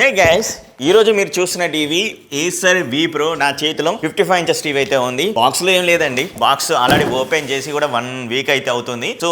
Hey guys, ఈ రోజు మీరు చూసిన టీవీ ఏసర్ వి ప్రో. నా చేతిలో 55 ఇంచెస్ టీవీ అయితే ఉంది. బాక్స్ లో ఏం లేదండి, బాక్స్ ఆల్రెడీ ఓపెన్ చేసి కూడా 1 వీక్ అయితే అవుతుంది. సో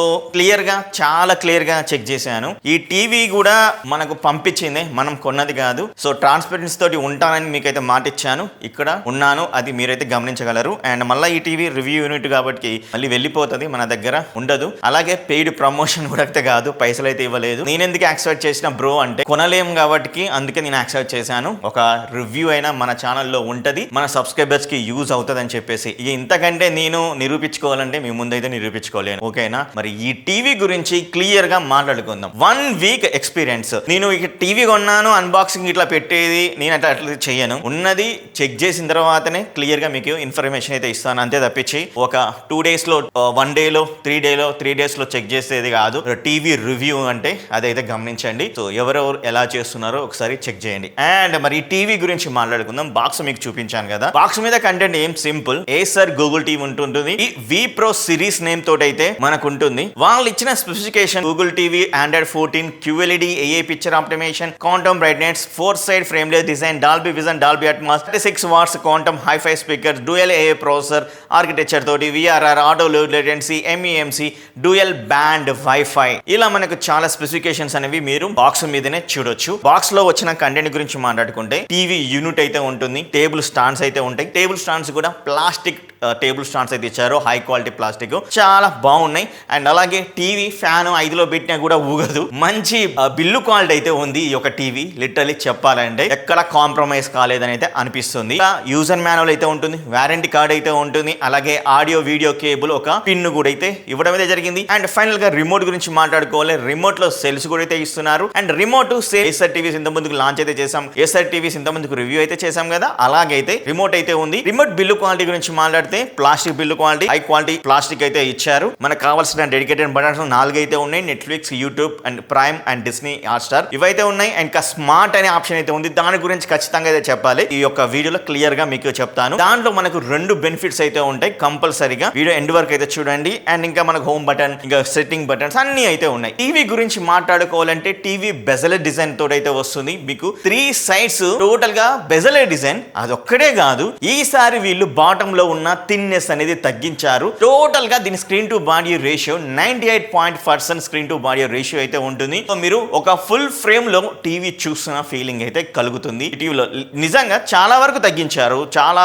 చాలా క్లియర్ గా చెక్ చేశాను. ఈ టీవీ కూడా మనకు పంపించింది, మనం కొన్నది కాదు. సో ట్రాన్స్పరెన్సీ తోటి ఉంటానని మీకైతే మాట ఇచ్చాను, ఇక్కడ ఉన్నాను, అది మీరైతే గమనించగలరు. అండ్ మళ్ళీ ఈ టీవీ రివ్యూ యూనిట్ కాబట్టి మళ్ళీ వెళ్ళిపోతుంది, మన దగ్గర ఉండదు. అలాగే పెయిడ్ ప్రమోషన్ కూడా అయితే కాదు, పైసలు అయితే ఇవ్వలేదు. నేను ఎందుకు యాక్సెప్ట్ చేసిన బ్రో అంటే కొనలేము కాబట్టి, అందుకే నేను యాక్సెప్ట్ చేశాను. ఒక రివ్యూ అయినా మన ఛానల్లో ఉంటది, మన సబ్స్క్రైబర్స్ కి యూజ్ అవుతుంది అని చెప్పేసి. ఇంతకంటే నేను నిరూపించుకోవాలంటే మీ ముందైతే నిరూపించుకోలేను, ఓకేనా? మరి ఈ టీవీ గురించి క్లియర్ గా మాట్లాడుకుందాం. 1 వీక్ ఎక్స్పీరియన్స్. నేను ఇక టీవీ కొన్నాను, అన్బాక్సింగ్ ఇట్లా పెట్టేది నేను అట్లా చెయ్యను. ఉన్నది చెక్ చేసిన తర్వాతనే క్లియర్ గా మీకు ఇన్ఫర్మేషన్ అయితే ఇస్తాను, అంతే తప్పించి ఒక 2 days లో 1 day లో 3 days లో చెక్ చేసేది కాదు టీవీ రివ్యూ అంటే. అదైతే గమనించండి. సో ఎవరెవరు ఎలా చేస్తున్నారో ఒకసారి చెక్ చేయండి. అండ్ మరి టీవీ గురించి మాట్లాడుకుందాం. బాక్స్ మీకు చూపించాను కదా, బాక్స్ మీద కంటెంట్ ఏం సింపుల్. ఏసర్ గూగుల్ టీవీ ఉంటుంది. ఈ వి ప్రో సిరీస్ నేమ్ తోటి అయితే మనకు ఉంటుంది. వాళ్ళు ఇచ్చిన specification Google TV Android 14 QLED AA picture optimisation, quantum brightness, 4 side frameless design, Dolby Vision, Dolby Atmos, 36 watts quantum hifi speaker, dual AA processor architecture తోటి, VRR, auto low latency, MEMC, dual band wifi, ఇలా మనకు చాలా specifications అనేవి మీరు box మీదనే చూడొచ్చు. Box లో వచ్చిన కంటెంట్ గురించి మాట్లాడుకుంటే టీవీ యూనిట్ అయితే ఉంటుంది, టేబుల్ స్టాండ్స్ అయితే ఉంటాయి. టేబుల్ స్టాండ్స్ కూడా ప్లాస్టిక్ టేబుల్ స్టాండ్స్ అయితే ఇచ్చారు, హై క్వాలిటీ ప్లాస్టిక్, చాలా బాగున్నాయి. అండ్ అలాగే టీవీ ఫ్యాన్ 5లో పెట్టినా కూడా ఊగదు. మంచి బిల్లు క్వాలిటీ అయితే ఉంది ఈ యొక్క టీవీ. లిటరలీ చెప్పాలంటే ఎక్కడ కాంప్రమైజ్ కాలేదని అయితే అనిపిస్తుంది. యూజర్ మాన్యువల్ అయితే ఉంటుంది, వారంటీ కార్డ్ అయితే ఉంటుంది, అలాగే ఆడియో వీడియో కేబుల్, ఒక పిన్ కూడా అయితే ఇవ్వడం అయితే జరిగింది. అండ్ ఫైనల్ గా రిమోట్ గురించి మాట్లాడుకోవాలి. రిమోట్ లో సెల్స్ కూడా అయితే ఇస్తున్నారు. అండ్ రిమోట్ ఏసర్ టీవీస్ ఇంత ముందుకు లాంచ్ అయితే చేసాం, ఏసర్ టీవీస్ ఇంత ముందుకు రివ్యూ అయితే చేసాం కదా, అలాగైతే రిమోట్ అయితే ఉంది. రిమోట్ బిల్లు క్వాలిటీ గురించి మాట్లాడితే plastic bill quality, high quality plastic అయితే ఇచ్చారు. మనకు కావాల్సిన డెడికేటెడ్ బటన్స్ 4 అయితే ఉన్నాయి. Netflix, YouTube and prime and Disney Hotstar ఇవైతే ఉన్నాయి. అండ్ ఇంకా స్మార్ట్ అనే ఆప్షన్ అయితే ఉంది, దాని గురించి ఖచ్చితంగా అయితే చెప్పాలి. ఈ యొక్క వీడియోలో క్లియర్ గా మీకు చెప్తాను. దాంట్లో మనకు 2 బెనిఫిట్స్ అయితే ఉంటాయి, కంపల్సరీగా వీడియో ఎండ్ వరకు అయితే చూడండి. అండ్ ఇంకా మనకు హోమ్ బటన్, ఇంకా సెట్టింగ్ బటన్స్ అన్ని అయితే ఉన్నాయి. టీవీ గురించి మాట్లాడుకోవాలంటే టీవీ బెజలెట్ డిజైన్ తోటి అయితే వస్తుంది. మీకు 3 sides టోటల్ గా బెజలెట్ డిజైన్. అదొక్కడే కాదు, ఈసారి వీళ్ళు బాటమ్ లో ఉన్న థిన్నెస్ అనేది తగ్గించారు. టోటల్ గా దీని screen to body ratio 98% screen to body ratio అయితే ఉంటుంది. సో మీరు ఒక ఫుల్ ఫ్రేమ్ లో టీవీ చూస్తున్న ఫీలింగ్ అయితే కలుగుతుంది. టీవీలో నిజంగా చాలా వరకు తగ్గించారు, చాలా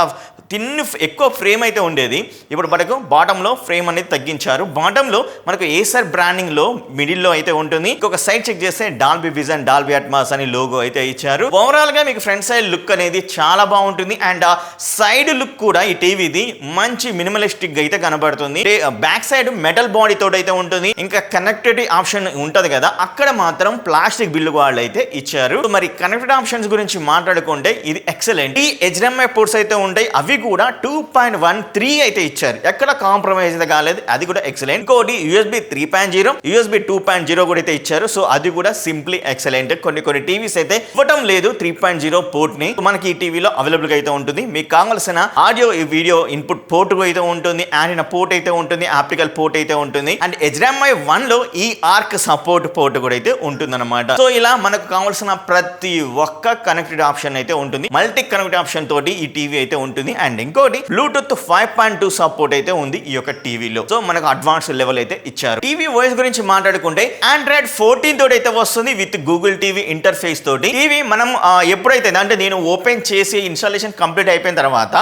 ఎక్కువ ఫ్రేమ్ అయితే ఉండేది. ఇప్పుడు మనకు బాటమ్ లో ఫ్రేమ్ అనేది తగ్గించారు. బాటమ్ లో మనకు ఏసర్ బ్రాండింగ్ లో మిడిల్ లో అయితే ఉంటుంది. ఇంకొక సైడ్ చెక్ చేస్తే డాల్బీ విజన్, డాల్బీ అట్మాస్ అని లోగో అయితే ఇచ్చారు. ఓవరాల్ గా మీకు ఫ్రంట్ సైడ్ లుక్ అనేది చాలా బాగుంటుంది. అండ్ ఆ సైడ్ లుక్ కూడా ఈ టీవీది మంచి మినిమలిస్టిక్ గా అయితే కనబడుతుంది. బ్యాక్ సైడ్ మెటల్ బాడీ తోటి అయితే ఉంటుంది. ఇంకా కనెక్టివిటీ ఆప్షన్ ఉంటది కదా, అక్కడ మాత్రం ప్లాస్టిక్ బిల్లు వాళ్ళు అయితే ఇచ్చారు. మరి కనెక్టివిటీ ఆప్షన్స్ గురించి మాట్లాడుకుంటే ఇది ఎక్సలెంట్. ఈ HDMI పోర్ట్స్ అయితే ఉంటాయి, అవి కూడా 2.13 అయితే ఇచ్చారు, ఎక్కడ కాంప్రమైజ్ అయితే కాలేదు, అది కూడా ఎక్సలెంట్. ఇంకోటి USB 3.0, USB 2.0 కూడా అయితే ఇచ్చారు. సో అది కూడా సింప్లీ ఎక్సలెంట్. కొన్ని టీవీస్ అయితే ఇవ్వటం లేదు 3.0 పోర్ట్ ని, మనకి ఈ టీవీలో అవైలబుల్ గా అయితే ఉంటుంది. మీకు కావాల్సిన ఆడియో వీడియో ఇన్పుట్ పోర్ట్ అయితే ఉంటుంది, యాంటీనా పోర్ట్ అయితే ఉంటుంది, ఆప్టికల్ పోర్ట్ అయితే ఉంటుంది. అండ్ HDMI 1 లో ఈ ఆర్క్ సపోర్ట్ పోర్ట్ కూడా అయితే ఉంటుంది అనమాట. సో ఇలా మనకు కావాల్సిన ప్రతి ఒక్క కనెక్టెడ్ ఆప్షన్ అయితే ఉంటుంది. మల్టీ కనెక్టెడ్ ఆప్షన్ తోటి ఈ టీవీ అయితే ఉంటుంది. అండ్ ఇంకోటి బ్లూటూత్ 5.2 సపోర్ట్ అయితే ఉంది ఈ యొక్క టీవీలో. సో మనకు అడ్వాన్స్ లెవెల్ అయితే ఇచ్చారు. టీవీ వాయిస్ గురించి మాట్లాడుకుంటే ఆండ్రాయిడ్ 14 తోటి అయితే వస్తుంది విత్ గూగుల్ టీవీ ఇంటర్ఫేస్ తోటి. టీవీ మనం ఎప్పుడైతే అంటే నేను ఓపెన్ చేసి ఇన్స్టాలేషన్ కంప్లీట్ అయిపోయిన తర్వాత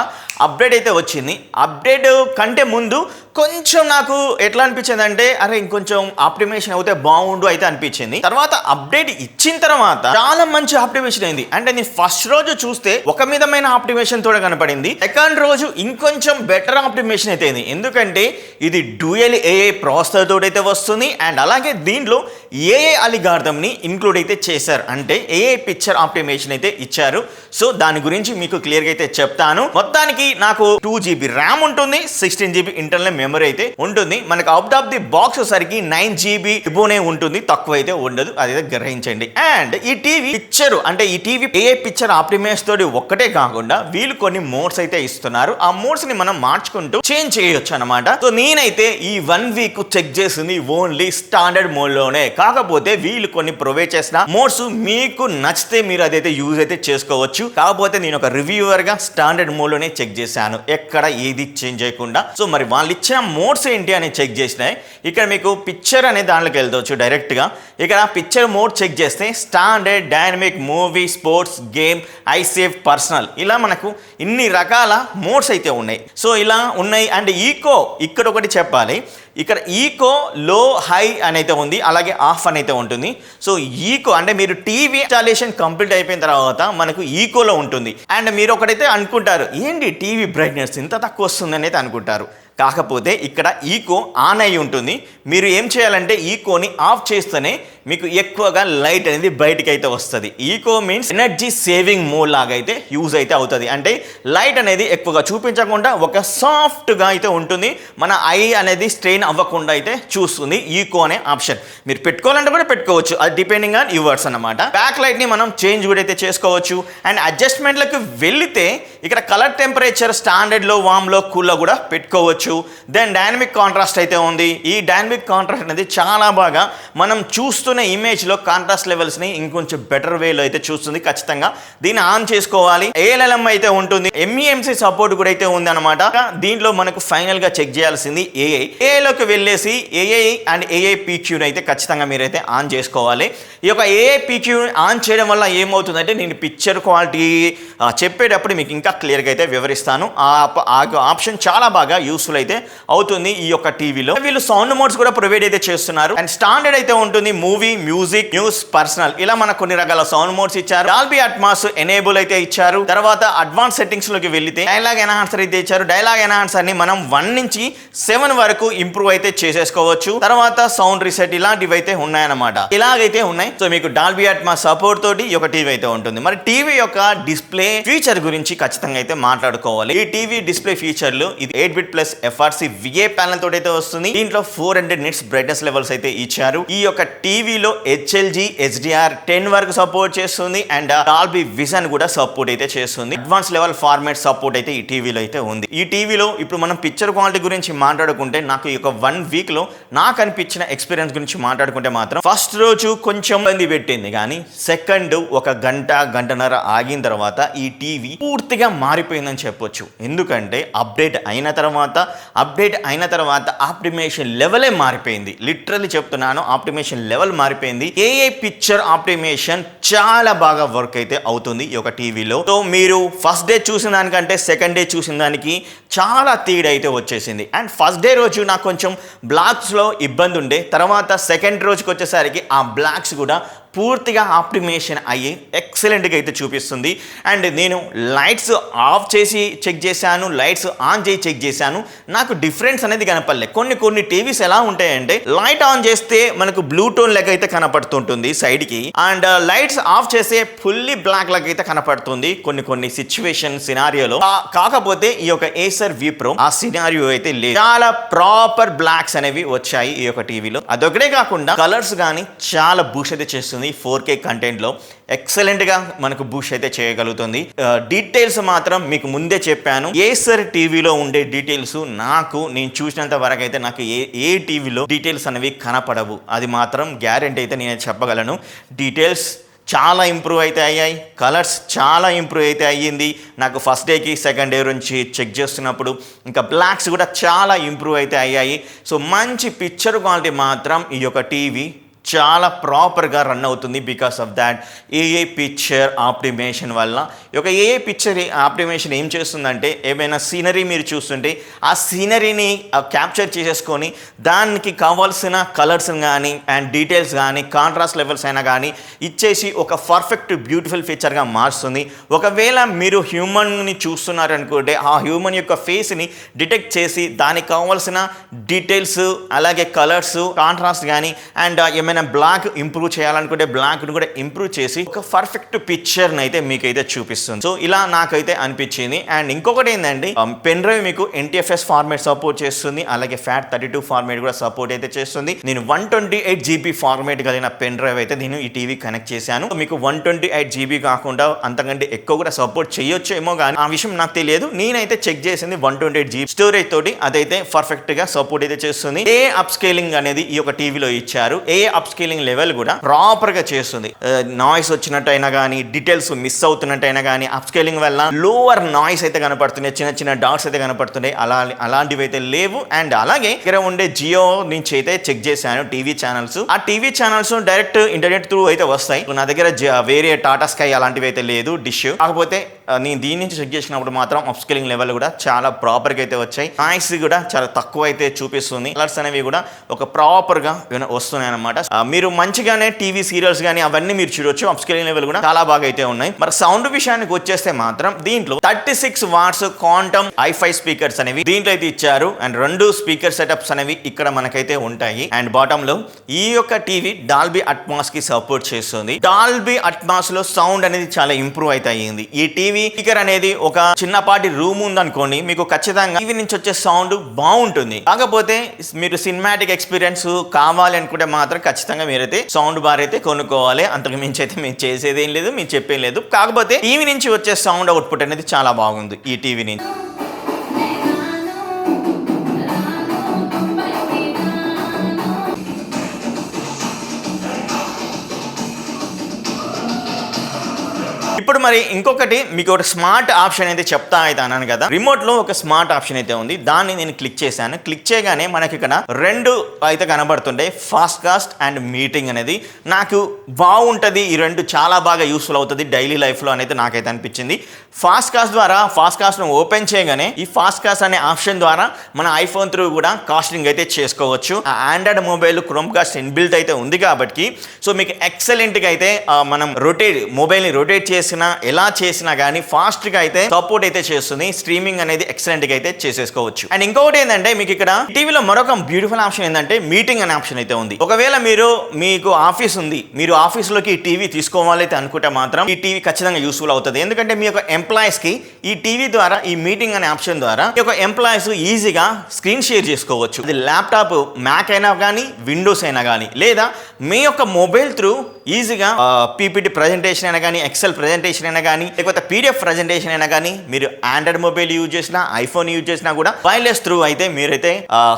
అప్డేట్ అయితే వచ్చింది. అప్డేట్ కంటే ముందు కొంచెం నాకు ఎట్లా అనిపించింది అంటే, అరే ఇంకొంచెం ఆప్టిమేషన్ అయితే బాగుండు అయితే అనిపించింది. తర్వాత అప్డేట్ ఇచ్చిన తర్వాత చాలా మంచి ఆప్టిమేషన్ అయింది. అంటే నేను ఫస్ట్ రోజు చూస్తే ఒక విధమైన ఆప్టిమేషన్ తోడే కనపడింది, సెకండ్ రోజు ఇంకొంచెం బెటర్ ఆప్టిమేషన్ అయితే అయింది. ఎందుకంటే ఇది డ్యూయల్ AI ప్రాసెసర్ తోటి అయితే వస్తుంది. అండ్ అలాగే దీంట్లో AI అల్గారిథం ని ఇంక్లూడ్ అయితే చేశారు, అంటే AI పిక్చర్ ఆప్టిమేషన్ అయితే ఇచ్చారు. సో దాని గురించి మీకు క్లియర్ గా అయితే చెప్తాను. మొత్తానికి నాకు 2 GB ర్యామ్ ఉంటుంది, 16 GB ఇంటర్నల్ మెమరీ అయితే ఉంటుంది. మనకు అవుట్ ఆఫ్ ది బాక్స్ సరికి 9 GB ఇబోనే ఉంటుంది, తక్కువ అయితే ఉండదు, అదైతే గ్రహించండి. అండ్ ఈ టీవీ పిక్చర్ అంటే ఈ టీవీ ఏ పిక్చర్ ఆప్టిమైజ్ తోటి ఒక్కటే కాకుండా వీళ్ళు కొన్ని మోడ్స్ అయితే ఇస్తున్నారు. ఆ మోడ్స్ ని మనం మార్చుకుంటూ చేంజ్ చేయొచ్చు అనమాట. సో నేనైతే ఈ 1 వీక్ చెక్ చేసింది ఓన్లీ స్టాండర్డ్ మోడ్ లోనే. కాకపోతే వీళ్ళు కొన్ని ప్రొవైడ్ చేసిన మోడ్స్ మీకు నచ్చితే మీరు అదైతే యూజ్ అయితే చేసుకోవచ్చు. కాకపోతే నేను ఒక రివ్యూవర్ గా స్టాండర్డ్ మోడ్ లోనే చెక్ చేశాను, ఎక్కడ ఏది చేంజ్ చేయకుండా. సో మరి వాళ్ళు ఇచ్చిన మోడ్స్ ఏంటి అని చెక్ చేసినాయి. ఇక్కడ మీకు పిక్చర్ అనే దాంట్లోకి వెళ్తవచ్చు డైరెక్ట్ గా. ఇక్కడ పిక్చర్ మోడ్ చెక్ చేస్తే standard, dynamic, movie, sports, game, I save, personal, ఇలా మనకు ఇన్ని రకాల మోడ్స్ అయితే ఉన్నాయి. సో ఇలా ఉన్నాయి. అండ్ ఈకో ఇక్కడ ఒకటి చెప్పాలి, ఇక్కడ ఈకో లో, హై అని అయితే ఉంది, అలాగే ఆఫ్ అని అయితే ఉంటుంది. సో ఈకో అంటే మీరు టీవీ ఇన్స్టాలేషన్ కంప్లీట్ అయిపోయిన తర్వాత మనకు ఈకోలో ఉంటుంది. అండ్ మీరు ఒకటైతే అనుకుంటారు, ఏంటి టీవీ బ్రైట్నెస్ ఇంత తక్కువ వస్తుంది అని అయితే అనుకుంటారు. కాకపోతే ఇక్కడ ఈకో ఆన్ అయి ఉంటుంది. మీరు ఏం చేయాలంటే ఈకోని ఆఫ్ చేస్తేనే మీకు ఎక్కువగా లైట్ అనేది బయటికి అయితే వస్తుంది. Eco means energy saving mode లాగా అయితే యూజ్ అయితే అవుతుంది. అంటే లైట్ అనేది ఎక్కువగా చూపించకుండా ఒక సాఫ్ట్గా అయితే ఉంటుంది, మన ఐ అనేది స్ట్రెయిన్ అవ్వకుండా అయితే చూస్తుంది ఈకో అనే ఆప్షన్. మీరు పెట్టుకోవాలంటే కూడా పెట్టుకోవచ్చు, అది డిపెండింగ్ ఆన్ యువర్స్ అనమాట. బ్యాక్ లైట్ ని మనం చేంజ్ కూడా అయితే చేసుకోవచ్చు. అండ్ అడ్జస్ట్మెంట్లకు వెళితే ఇక్కడ కలర్ టెంపరేచర్ స్టాండర్డ్ లో, వామ్ లో, కూల్ లో కూడా పెట్టుకోవచ్చు. దెన్ డైనమిక్ కాంట్రాస్ట్ అయితే ఉంది. ఈ డైనమిక్ కాంట్రాస్ట్ అనేది చాలా బాగా మనం చూస్తున్న ఇమేజ్ లో కాంట్రాస్ట్ లెవెల్స్ ని ఇంకొంచెం బెటర్ వేలో అయితే చూస్తుంది. ఖచ్చితంగా దీన్ని ఆన్ చేసుకోవాలి. ఏఎల్ఎం అయితే ఉంటుంది, ఎంఈఎంసీ సపోర్ట్ కూడా అయితే ఉంది అనమాట. దీంట్లో మనకు ఫైనల్ గా చెక్ చేయాల్సింది ఏఐలోకి వెళ్ళేసి ఏఐ అండ్ ఏఐ పీక్యూని అయితే ఖచ్చితంగా మీరైతే ఆన్ చేసుకోవాలి. ఈ యొక్క ఏఐ పీక్యూ ఆన్ చేయడం వల్ల ఏమవుతుందంటే నేను పిక్చర్ క్వాలిటీ చెప్పేటప్పుడు మీకు ఇంకా క్లియర్గా అయితే వివరిస్తాను. ఆ ఆప్షన్ చాలా బాగా యూస్ఫుల్ అయితే అవుతుంది ఈ యొక్క టీవీలో. వీళ్ళు సౌండ్ మోడ్స్ కూడా ప్రొవైడ్ అయితే చేస్తున్నారు. అండ్ స్టాండర్డ్ అయితే ఉంటుంది, మూవీ, మ్యూజిక్, న్యూస్, పర్సనల్, ఇలా మనకు కొన్ని రకాల సౌండ్ మోడ్స్ ఇచ్చారు. డాల్బీ అట్మాస్ ఎనేబుల్ అయితే ఇచ్చారు. తర్వాత అడ్వాన్స్ సెట్టింగ్స్ లోకి వెళ్తే డైలాగ్ ఎన్హాన్సర్ అయితే ఇచ్చారు. డైలాగ్ ఎన్హాన్సర్ ని మనం 1 నుంచి 7 వరకు ఇంప్రూవ్ అయితే చేసేసుకోవచ్చు. తర్వాత సౌండ్ రీసెట్ ఇలాంటివి అయితే ఉన్నాయన్నమాట. ఇలాగైతే ఉన్నాయి. సో మీకు డాల్బీ అట్మాస్ సపోర్ట్ తోటి ఈ యొక్క టీవీ అయితే ఉంటుంది. మరి టీవీ యొక్క డిస్ప్లే ఫీచర్ గురించి ఖచ్చితంగా అయితే మాట్లాడుకోవాలి. ఈ టీవీ డిస్ప్లే ఫీచర్లు ఇది 8-bit plus FRC VA panel తోటి అయితే వస్తుంది. దీంట్లో 400 nits బ్రైట్నెస్ లెవెల్స్ అయితే ఇచ్చారు. ఈ యొక్క టీవీలో HLG HDR 10 వరకు సపోర్ట్ చేస్తుంది. అండ్ డాల్బీ విజన్ కూడా సపోర్ట్ అయితే చేస్తుంది. అడ్వాన్స్ లెవెల్ ఫార్మాట్ సపోర్ట్ అయితే ఈ టీవీలో అయితే ఉంది. ఈ టీవీలో ఇప్పుడు మనం పిక్చర్ క్వాలిటీ గురించి మాట్లాడుకుంటే నాకు ఈ యొక్క 1 వీక్ లో నాకు అనిపించిన ఎక్స్పీరియన్స్ గురించి మాట్లాడుకుంటే మాత్రం ఫస్ట్ రోజు కొంచెం ఇబ్బంది పెట్టింది, కానీ సెకండ్ ఒక గంటన్నర ఆగిన తర్వాత ఈ టీవీ పూర్తిగా మారిపోయిందని చెప్పొచ్చు. ఎందుకంటే అప్డేట్ అయిన తర్వాత ఆప్టిమేషన్ లెవెలే మారిపోయింది. లిటరల్లీ చెప్తున్నాను, ఆప్టిమేషన్ లెవెల్ మారిపోయింది. ఏఐ పిక్చర్ ఆప్టిమేషన్ చాలా బాగా వర్క్ అయితే అవుతుంది ఈ యొక్క టీవీలో. సో మీరు ఫస్ట్ డే చూసిన దానికంటే సెకండ్ డే చూసిన దానికి చాలా తేడా అయితే వచ్చేసింది. అండ్ ఫస్ట్ డే రోజు నాకు కొంచెం బ్లాక్స్ లో ఇబ్బంది ఉండే, తర్వాత సెకండ్ రోజుకి వచ్చేసరికి ఆ బ్లాక్స్ కూడా పూర్తిగా ఆప్టిమేషన్ అయ్యి ఎక్సలెంట్గా అయితే చూపిస్తుంది. అండ్ నేను లైట్స్ ఆఫ్ చేసి చెక్ చేశాను, లైట్స్ ఆన్ చేసి చెక్ చేశాను, నాకు డిఫరెన్స్ అనేది కనపడలేదు. కొన్ని టీవీస్ ఎలా ఉంటాయంటే లైట్ ఆన్ చేస్తే మనకు బ్లూ టోన్ లెక్క అయితే కనపడుతుంటుంది సైడ్కి, అండ్ లైట్స్ ఆఫ్ చేస్తే ఫుల్లీ బ్లాక్ లెక్క అయితే కనపడుతుంది కొన్ని సిచ్యువేషన్ సినారియోలో. కాకపోతే ఈ యొక్క ఏసర్ వి ప్రో ఆ సినారియో అయితే లేదు. చాలా ప్రాపర్ బ్లాక్స్ అనేవి వచ్చాయి ఈ యొక్క టీవీలో. అదొకటే కాకుండా కలర్స్ కానీ చాలా బూస్ట్ అయితే చేస్తుంది. 4K కంటెంట్ లో ఎక్సలెంట్ గా మనకు బూస్ట్ అయితే చేయగలుగుతుంది. డీటెయిల్స్ మాత్రం మీకు ముందే చెప్పాను, ఏసర్ టీవీలో ఉండే డీటెయిల్స్ నేను చూసినంత వరకు అయితే నాకు ఏ టీవీలో డీటెయిల్స్ అనేవి కనపడవు, అది మాత్రం గ్యారెంటీ అయితే నేను చెప్పగలను. డీటెయిల్స్ చాలా ఇంప్రూవ్ అయితే అయ్యాయి, కలర్స్ చాలా ఇంప్రూవ్ అయితే అయ్యింది. నాకు ఫస్ట్ డేకి సెకండ్ డే నుంచి చెక్ చేస్తున్నప్పుడు ఇంకా బ్లాక్స్ కూడా చాలా ఇంప్రూవ్ అయితే అయ్యాయి. సో మంచి పిక్చర్ క్వాలిటీ మాత్రం ఈ యొక్క టీవీ చాలా ప్రాపర్గా రన్ అవుతుంది. Because of that AI picture ఆప్టిమేషన్ వల్ల. ఈ యొక్క ఏఐ పిక్చర్ ఆప్టిమేషన్ ఏం చేస్తుందంటే ఏమైనా సీనరీ మీరు చూస్తుంటే ఆ సీనరీని క్యాప్చర్ చేసేసుకొని దానికి కావాల్సిన కలర్స్ కానీ అండ్ డీటెయిల్స్ కానీ కాంట్రాస్ట్ లెవెల్స్ అయినా కానీ ఇచ్చేసి ఒక పర్ఫెక్ట్ బ్యూటిఫుల్ ఫీచర్గా మారుస్తుంది. ఒకవేళ మీరు హ్యూమన్ని చూస్తున్నారనుకుంటే ఆ హ్యూమన్ యొక్క ఫేస్ని డిటెక్ట్ చేసి దానికి కావాల్సిన డీటెయిల్స్ అలాగే కలర్స్ కాంట్రాస్ట్ కానీ అండ్ ఏమైనా ఏమైనా బ్లాక్ ఇంప్రూవ్ చేయాలనుకుంటే బ్లాక్ ను కూడా ఇంప్రూవ్ చేసి ఒక పర్ఫెక్ట్ పిక్చర్ అయితే మీకైతే చూపిస్తుంది. సో ఇలా నాకైతే అనిపించింది. అండ్ ఇంకొకటి ఏంటంటే పెన్ డ్రైవ్ మీకు NTFS ఫార్మేట్ సపోర్ట్ చేస్తుంది, అలాగే FAT32 ఫార్మేట్ కూడా సపోర్ట్ అయితే చేస్తుంది. నేను 128 GB ఫార్మేట్ కలిగిన పెన్ డ్రైవ్ అయితే నేను ఈ టీవీ కనెక్ట్ చేశాను. మీకు 128 GB కాకుండా అంతకంటే ఎక్కువ కూడా సపోర్ట్ చేయొచ్చు ఏమో, కానీ ఆ విషయం నాకు తెలియదు. నేనైతే చెక్ చేసింది 128 GB స్టోరేజ్ తోటి అదైతే పర్ఫెక్ట్ గా సపోర్ట్ అయితే చేస్తుంది. ఏ అప్ స్కేలింగ్ అనేది ఈ యొక్క టీవీలో ఇచ్చారు, ఏ అప్ స్కేలింగ్ లెవెల్ కూడా ప్రాపర్ గా చేస్తుంది. నాయిస్ వచ్చినట్టయినా కానీ, డీటెయిల్స్ మిస్ అవుతున్నట్టయినా కానీ, అప్ స్కేలింగ్ వల్ల లోవర్ నాయిస్ అయితే కనపడుతున్నాయి, చిన్న చిన్న డాట్స్ అయితే కనపడుతున్నాయి, అలాంటివి అయితే లేవు. అండ్ అలాగే ఇక్కడ ఉండే జియో నుంచి అయితే చెక్ చేశాను టీవీ ఛానల్స్. ఆ TV channels direct internet through అయితే వస్తాయి. నా దగ్గర వేరే టాటా స్కై అలాంటివి అయితే లేదు, డిష్. కాకపోతే నేను దీని నుంచి చెక్ చేసినప్పుడు మాత్రం అప్ స్కేలింగ్ లెవెల్ కూడా చాలా ప్రాపర్ గా అయితే వచ్చాయి. నాయిస్ కూడా చాలా తక్కువ అయితే చూపిస్తుంది. కలర్స్ అనేవి కూడా ఒక ప్రాపర్ గా వస్తున్నాయి అన్నమాట. మీరు మంచిగానే టీవీ సీరియల్స్ కానీ అవన్నీ మీరు చూడొచ్చు. అప్ స్కేలింగ్ లెవెల్ కూడా చాలా బాగా అయితే ఉన్నాయి. మరి సౌండ్ విషయానికి వచ్చేస్తే మాత్రం దీంట్లో 36 వాట్స్ క్వాంటమ్ i5 స్పీకర్స్ అనేవి దీంట్లో అయితే ఇచ్చారు. అండ్ 2 స్పీకర్ సెటప్స్ అనేవి ఇక్కడ మనకైతే ఉంటాయి. అండ్ బాటమ్ లో ఈ యొక్క టీవీ డాల్బీ అట్మాస్ కి సపోర్ట్ చేస్తుంది. డాల్బీ అట్మాస్ లో సౌండ్ అనేది చాలా ఇంప్రూవ్ అయితే అయ్యింది. ఈ టీవీ స్పీకర్ అనేది ఒక చిన్నపాటి రూమ్ ఉందనుకోండి, మీకు ఖచ్చితంగా టీవీ నుంచి వచ్చే సౌండ్ బాగుంటుంది. కాకపోతే మీరు సినిమాటిక్ ఎక్స్పీరియన్స్ కావాలి అనుకుంటే మాత్రం ఖచ్చితంగా మీరైతే సౌండ్ బార్ అయితే కొనుక్కోవాలి. అంతకు మించి అయితే మీరు చేసేది ఏం లేదు, మీరు చెప్పేం లేదు. కాకపోతే టీవీ నుంచి వచ్చే సౌండ్ అవుట్పుట్ అనేది చాలా బాగుంది ఈ టీవీ నుంచి. ఇప్పుడు మరి ఇంకొకటి మీకు ఒక స్మార్ట్ ఆప్షన్ అయితే చెప్తా అయితే అన్నాను కదా, రిమోట్ లో ఒక స్మార్ట్ ఆప్షన్ అయితే ఉంది. దాన్ని నేను క్లిక్ చేశాను. క్లిక్ చేయగానే మనకి ఇక్కడ 2 అయితే కనబడుతుంటాయి, ఫాస్ట్ కాస్ట్ అండ్ మీటింగ్ అనేది. నాకు బాగుంటుంది, ఈ 2 చాలా బాగా యూస్ఫుల్ అవుతుంది డైలీ లైఫ్ లో అనేది నాకైతే అనిపించింది. ఫాస్ట్ కాస్ట్ ద్వారా ఫాస్ట్ కాస్ట్ ను ఓపెన్ చేయగానే ఈ ఫాస్ట్ కాస్ట్ అనే ఆప్షన్ ద్వారా మన ఐఫోన్ త్రూ కూడా కాస్టింగ్ అయితే చేసుకోవచ్చు. Android mobile chrome cost inbuilt అయితే ఉంది కాబట్టి సో మీకు ఎక్సలెంట్ గా అయితే మనం మొబైల్ ని రొటేట్ చేసిన ఎలా చేసినా కానీ ఫాస్ట్ గా అయితే సపోర్ట్ అయితే చేస్తుంది. స్ట్రీమింగ్ అనేది ఎక్సలెంట్ గా అయితే చేసేసుకోవచ్చు. అండ్ ఇంకొకటి ఏంటంటే మీకు ఇక్కడ టీవీలో మరొక బ్యూటిఫుల్ ఆప్షన్ ఏంటంటే మీటింగ్ అనే ఆప్షన్ అయితే ఉంది. ఒకవేళ మీకు ఆఫీస్ ఉంది, మీరు ఆఫీస్ లోకి ఈ టీవీ తీసుకోవాలి అయితే అనుకుంటే మాత్రం ఈ టీవీ ఖచ్చితంగా యూస్ఫుల్ అవుతుంది. ఎందుకంటే మీ యొక్క ఎంప్లాయీస్ కి ఈ టీవీ ద్వారా, ఈ మీటింగ్ అనే ఆప్షన్ ద్వారా ఈ యొక్క ఎంప్లాయీస్ ఈజీగా స్క్రీన్ షేర్ చేసుకోవచ్చు. అది ల్యాప్టాప్ మ్యాక్ అయినా కానీ, విండోస్ అయినా కానీ, లేదా మీ యొక్క మొబైల్ త్రూ ఈజీగా పీపీటీ ప్రజెంటేషన్ అయినా కానీ, ఎక్సెల్ ప్రజెంటేషన్ అయినా కానీ, లేకపోతే PDF ప్రజెంటేషన్ అయినా కానీ, మీరు ఆండ్రాయిడ్ మొబైల్ యూజ్ చేసినా, ఐఫోన్ యూజ్ చేసినా కూడా వైర్లెస్ త్రూ అయితే మీరైతే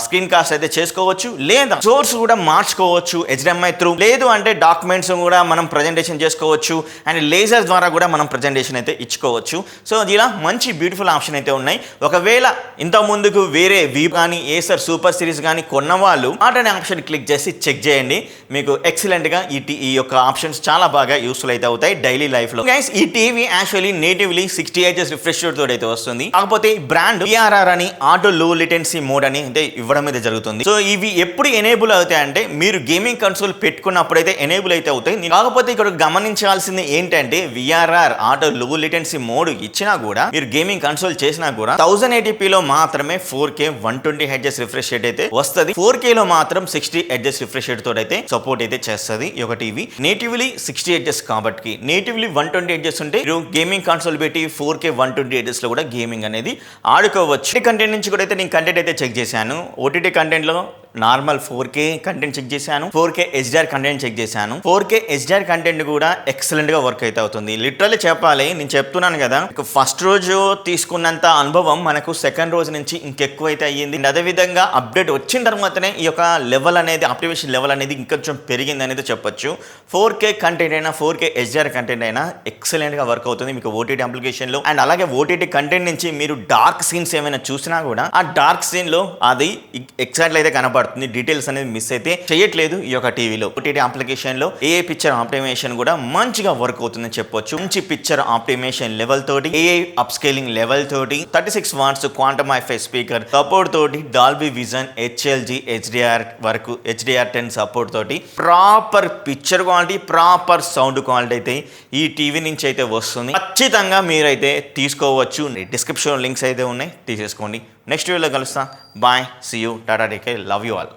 స్క్రీన్ కాస్ట్ అయితే చేసుకోవచ్చు. లేదా సోర్స్ కూడా మార్చుకోవచ్చు HDMI త్రూ. లేదు అంటే డాక్యుమెంట్స్ కూడా మనం ప్రజెంటేషన్ చేసుకోవచ్చు. అండ్ లేజర్ ద్వారా కూడా మనం ప్రజెంటేషన్ అయితే ఇచ్చుకోవచ్చు. సో ఇలా మంచి బ్యూటిఫుల్ ఆప్షన్ అయితే ఉన్నాయి. ఒకవేళ ఇంత ముందుకు వేరే వీవ్ కానీ, ఏసర్ సూపర్ సిరీస్ కానీ కొన్న వాళ్ళు అనే ఆప్షన్ క్లిక్ చేసి చెక్ చేయండి. మీకు ఎక్సలెంట్ గా ఈ యొక్క ఆప్షన్స్ చాలా బాగా యూస్ఫుల్ అయితే అవుతాయి డైలీ లైఫ్ లో. గైస్ ఈ TV actually natively 60 Hz refresh rate తోటి అయితే వస్తుంది. కాకపోతే ఈ బ్రాండ్ VRR అని ఆటో లో లేటెన్సీ మోడ్ అని అయితే ఇవ్వడం అయితే జరుగుతుంది. సో ఇవి ఎప్పుడు ఎనేబుల్ అవుతాయి అంటే మీరు గేమింగ్ కన్సోల్ పెట్టుకున్నప్పుడు అయితే ఎనేబుల్ అయితే అవుతాయి. కాకపోతే ఇక్కడ గమనించాల్సింది ఏంటంటే VRR auto low latency mode ఇచ్చినా కూడా, మీరు గేమింగ్ కన్సోల్ చేసినా కూడా 1080p లో మాత్రమే 4K 120 Hz రిఫ్రెష్ రేట్ అయితే వస్తుంది. 4K లో మాత్రం 60 Hz రిఫ్రెష్ రేట్ తోటి అయితే సపోర్ట్ అయితే చేస్తుంది ఈ యొక్క టీవీ. నేటివ్లీ 60 Hz కాబట్టి నేటివ్లీ 120 Hz ఉంటే మీరు గేమింగ్ కన్సోల్ పెట్టి 4K 120 Hz లో కూడా గేమింగ్ అనేది ఆడుకోవచ్చు. కంటెంట్ నుంచి కూడా అయితే నేను కంటెంట్ అయితే చెక్ చేశాను. OTT కంటెంట్ లో నార్మల్ 4K కంటెంట్ చెక్ చేశాను, 4K HDR కంటెంట్ చెక్ చేశాను. 4K HDR కంటెంట్ కూడా ఎక్సలెంట్ గా వర్క్ అయితే అవుతుంది. లిటరల్లీ చెప్పాలి, నేను చెప్తున్నాను కదా, ఫస్ట్ రోజు తీసుకున్నంత అనుభవం మనకు సెకండ్ రోజు నుంచి ఇంకెక్కువ అయితే అయ్యింది. అదే విధంగా అప్డేట్ వచ్చిన తర్వాతనే ఈ యొక్క లెవెల్ అనేది, అప్టివేషన్ లెవెల్ అనేది ఇంకొంచెం పెరిగింది అనేది చెప్పొచ్చు. 4K కంటెంట్ అయినా, 4K HDR కంటెంట్ అయినా ఎక్సలెంట్ గా వర్క్ అవుతుంది మీకు OTT అప్లికేషన్ లో. అండ్ అలాగే OTT కంటెంట్ నుంచి మీరు డార్క్ సీన్స్ ఏమైనా చూసినా కూడా ఆ డార్క్ సీన్ లో అది ఎక్సైట్ అయితే కనపడుతుంది. డీటెయిల్స్ అనేది మిస్ అయితే చేయట్లేదు ఈ యొక్క టీవీలో. OTT అప్లికేషన్ లో ఏ పిక్చర్ ఆప్టిమేషన్ కూడా మంచిగా వర్క్ అవుతుందని చెప్పొచ్చు. మంచి పిక్చర్ ఆప్టిమేషన్ లెవెల్ తోటి, AI అప్ స్కేలింగ్ లెవెల్ తోటి, 36 watts quantum i5 speaker support తోటి, డాల్బీ విజన్ HLG HDR వరకు HDR10 సపోర్ట్ తోటి proper picture quality, proper sound quality అయితే ఈ టీవీ నుంచి అయితే వస్తుంది. ఖచ్చితంగా మీరైతే తీసుకోవచ్చు. డిస్క్రిప్షన్ లింక్స్ అయితే ఉన్నాయి, తీసేసుకోండి. నెక్స్ట్ వీడియోలో కలుస్తా. Bye, see you, tata, take care, love you all.